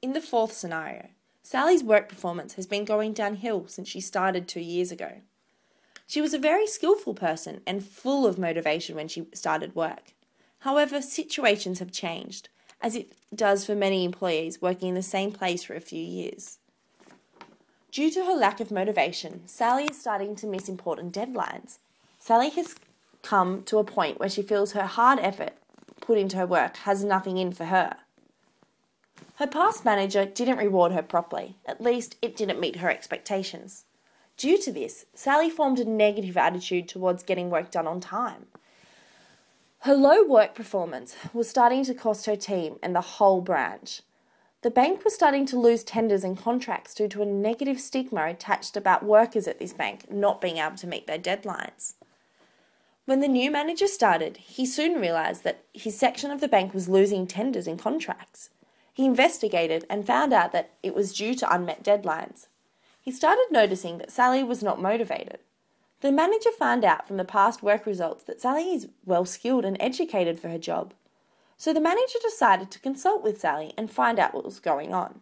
In the fourth scenario, Sally's work performance has been going downhill since she started 2 years ago. She was a very skillful person and full of motivation when she started work. However, situations have changed, as it does for many employees working in the same place for a few years. Due to her lack of motivation, Sally is starting to miss important deadlines. Sally has come to a point where she feels her hard effort put into her work has nothing in for her. Her past manager didn't reward her properly, at least it didn't meet her expectations. Due to this, Sally formed a negative attitude towards getting work done on time. Her low work performance was starting to cost her team and the whole branch. The bank was starting to lose tenders and contracts due to a negative stigma attached about workers at this bank not being able to meet their deadlines. When the new manager started, he soon realised that his section of the bank was losing tenders and contracts. He investigated and found out that it was due to unmet deadlines. He started noticing that Sally was not motivated. The manager found out from the past work results that Sally is well skilled and educated for her job. So the manager decided to consult with Sally and find out what was going on.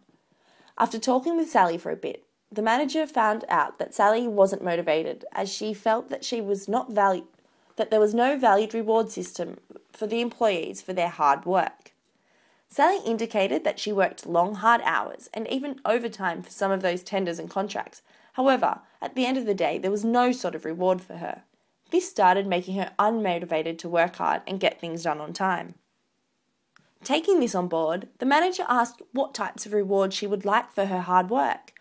After talking with Sally for a bit, the manager found out that Sally wasn't motivated as she felt that there was no valued reward system for the employees for their hard work. Sally indicated that she worked long, hard hours and even overtime for some of those tenders and contracts. However, at the end of the day, there was no sort of reward for her. This started making her unmotivated to work hard and get things done on time. Taking this on board, the manager asked what types of reward she would like for her hard work.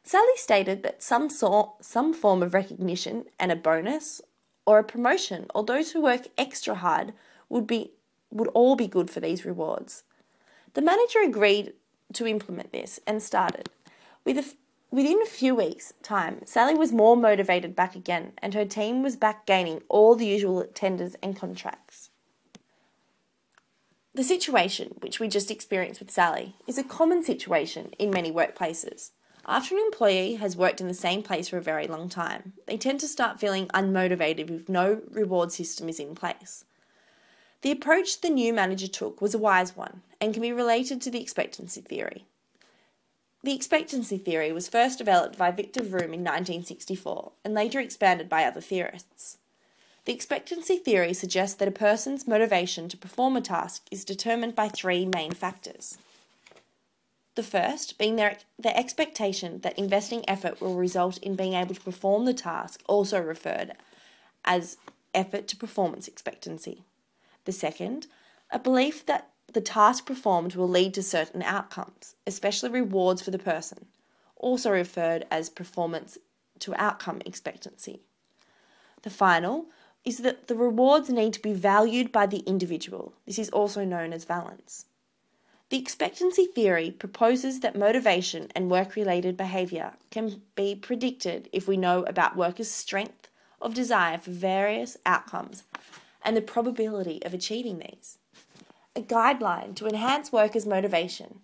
Sally stated that some form of recognition and a bonus or a promotion, or those who work extra hard would all be good for these rewards. The manager agreed to implement this and started. Within a few weeks' time, Sally was more motivated back again and her team was back gaining all the usual tenders and contracts. The situation which we just experienced with Sally is a common situation in many workplaces. After an employee has worked in the same place for a very long time, they tend to start feeling unmotivated if no reward system is in place. The approach the new manager took was a wise one and can be related to the expectancy theory. The expectancy theory was first developed by Victor Vroom in 1964 and later expanded by other theorists. The expectancy theory suggests that a person's motivation to perform a task is determined by three main factors. The first being their expectation that investing effort will result in being able to perform the task, also referred as effort to performance expectancy. The second, a belief that the task performed will lead to certain outcomes, especially rewards for the person, also referred as performance to outcome expectancy. The final is that the rewards need to be valued by the individual. This is also known as valence. The expectancy theory proposes that motivation and work-related behaviour can be predicted if we know about workers' strength of desire for various outcomes and the probability of achieving these. A guideline to enhance workers' motivation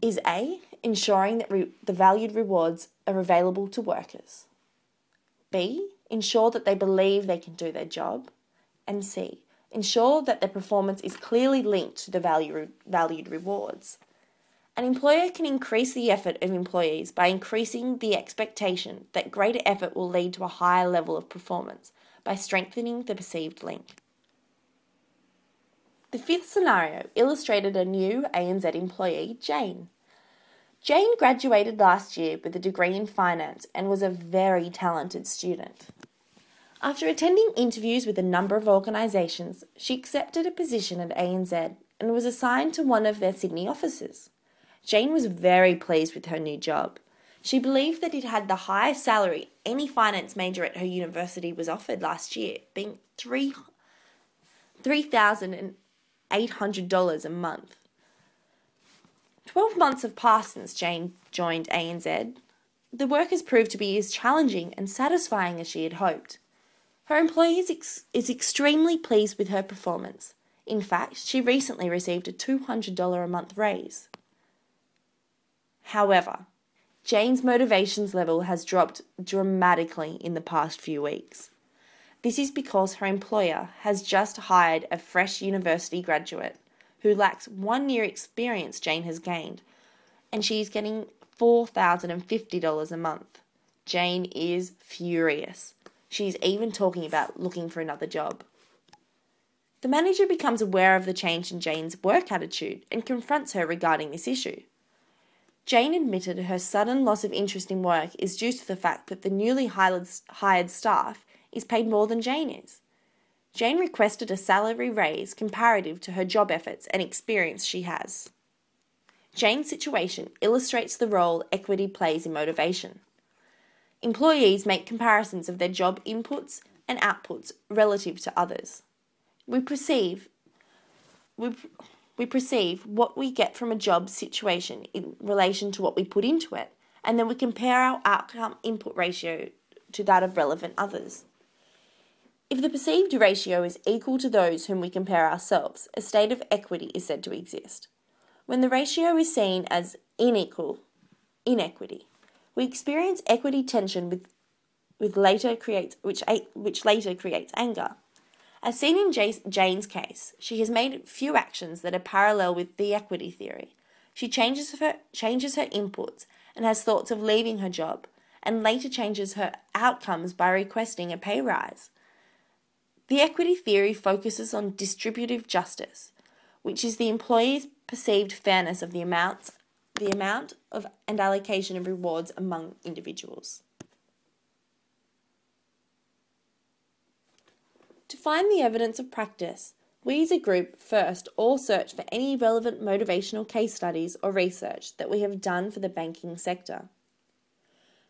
is A. Ensuring that the valued rewards are available to workers. B. Ensure that they believe they can do their job. And C. Ensure that their performance is clearly linked to the valued rewards. An employer can increase the effort of employees by increasing the expectation that greater effort will lead to a higher level of performance by strengthening the perceived link. The fifth scenario illustrated a new ANZ employee, Jane. Jane graduated last year with a degree in finance and was a very talented student. After attending interviews with a number of organisations, she accepted a position at ANZ and was assigned to one of their Sydney offices. Jane was very pleased with her new job. She believed that it had the highest salary any finance major at her university was offered last year, being $3,800 a month. 12 months have passed since Jane joined ANZ. The work has proved to be as challenging and satisfying as she had hoped. Her employee is extremely pleased with her performance. In fact, she recently received a $200 a month raise. However, Jane's motivations level has dropped dramatically in the past few weeks. This is because her employer has just hired a fresh university graduate who lacks 1 year experience Jane has gained, and she's getting $4,050 a month. Jane is furious. She's even talking about looking for another job. The manager becomes aware of the change in Jane's work attitude and confronts her regarding this issue. Jane admitted her sudden loss of interest in work is due to the fact that the newly hired staff is paid more than Jane is. Jane requested a salary raise comparative to her job efforts and experience she has. Jane's situation illustrates the role equity plays in motivation. Employees make comparisons of their job inputs and outputs relative to others. We perceive what we get from a job situation in relation to what we put into it, and then we compare our outcome input ratio to that of relevant others. If the perceived ratio is equal to those whom we compare ourselves, a state of equity is said to exist. When the ratio is seen as inequity, we experience equity tension which later creates anger. As seen in Jane's case, she has made few actions that are parallel with the equity theory. She changes her inputs and has thoughts of leaving her job, and later changes her outcomes by requesting a pay rise. The equity theory focuses on distributive justice, which is the employee's perceived fairness of the amount of and allocation of rewards among individuals. To find the evidence of practice, we as a group first all search for any relevant motivational case studies or research that we have done for the banking sector.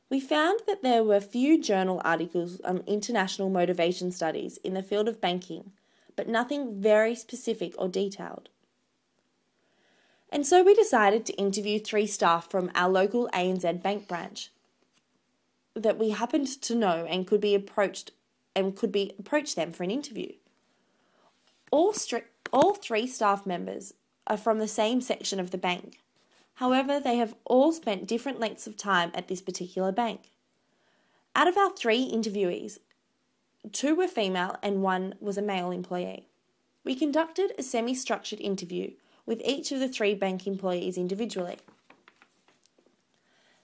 We found that there were few journal articles on international motivation studies in the field of banking, but nothing very specific or detailed. And so we decided to interview 3 staff from our local ANZ bank branch that we happened to know and could approach them for an interview. All 3 staff members are from the same section of the bank. However, they have all spent different lengths of time at this particular bank. Out of our 3 interviewees, 2 were female and 1 was a male employee. We conducted a semi-structured interview with each of the 3 bank employees individually.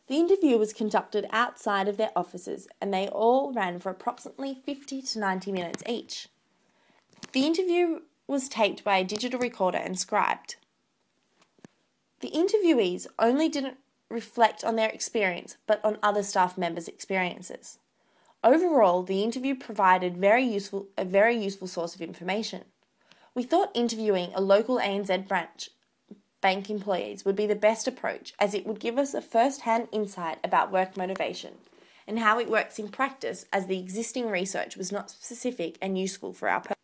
The interview was conducted outside of their offices, and they all ran for approximately 50 to 90 minutes each. The interview was taped by a digital recorder and scribed. The interviewees only didn't reflect on their experience, but on other staff members' experiences. Overall, the interview provided a very useful source of information. We thought interviewing a local ANZ branch bank employees would be the best approach, as it would give us a first-hand insight about work motivation and how it works in practice, as the existing research was not specific and useful for our purpose.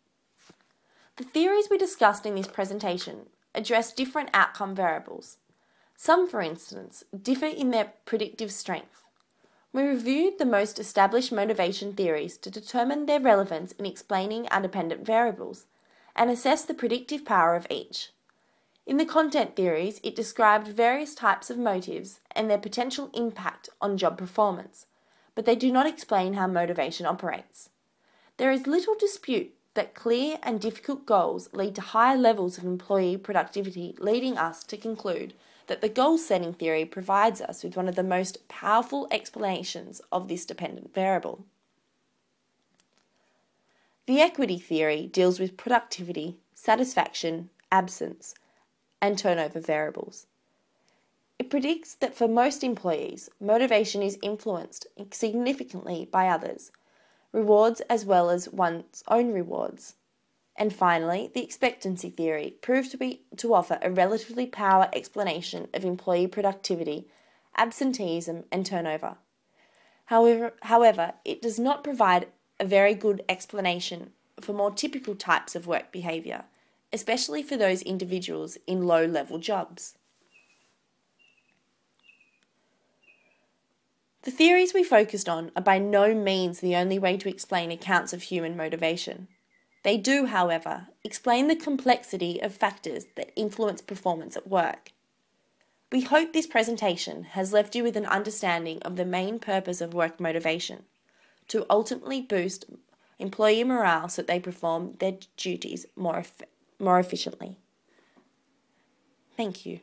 The theories we discussed in this presentation address different outcome variables. Some, for instance, differ in their predictive strength. We reviewed the most established motivation theories to determine their relevance in explaining our dependent variables and assess the predictive power of each. In the content theories, it described various types of motives and their potential impact on job performance, but they do not explain how motivation operates. There is little dispute that clear and difficult goals lead to higher levels of employee productivity, leading us to conclude that the goal-setting theory provides us with one of the most powerful explanations of this dependent variable. The equity theory deals with productivity, satisfaction, absence, and turnover variables. It predicts that for most employees, motivation is influenced significantly by others, rewards as well as one's own rewards. And finally, the expectancy theory proved to offer a relatively power explanation of employee productivity, absenteeism, and turnover. However, it does not provide a very good explanation for more typical types of work behaviour, especially for those individuals in low-level jobs. The theories we focused on are by no means the only way to explain accounts of human motivation. They do, however, explain the complexity of factors that influence performance at work. We hope this presentation has left you with an understanding of the main purpose of work motivation, to ultimately boost employee morale so that they perform their duties more efficiently. Thank you.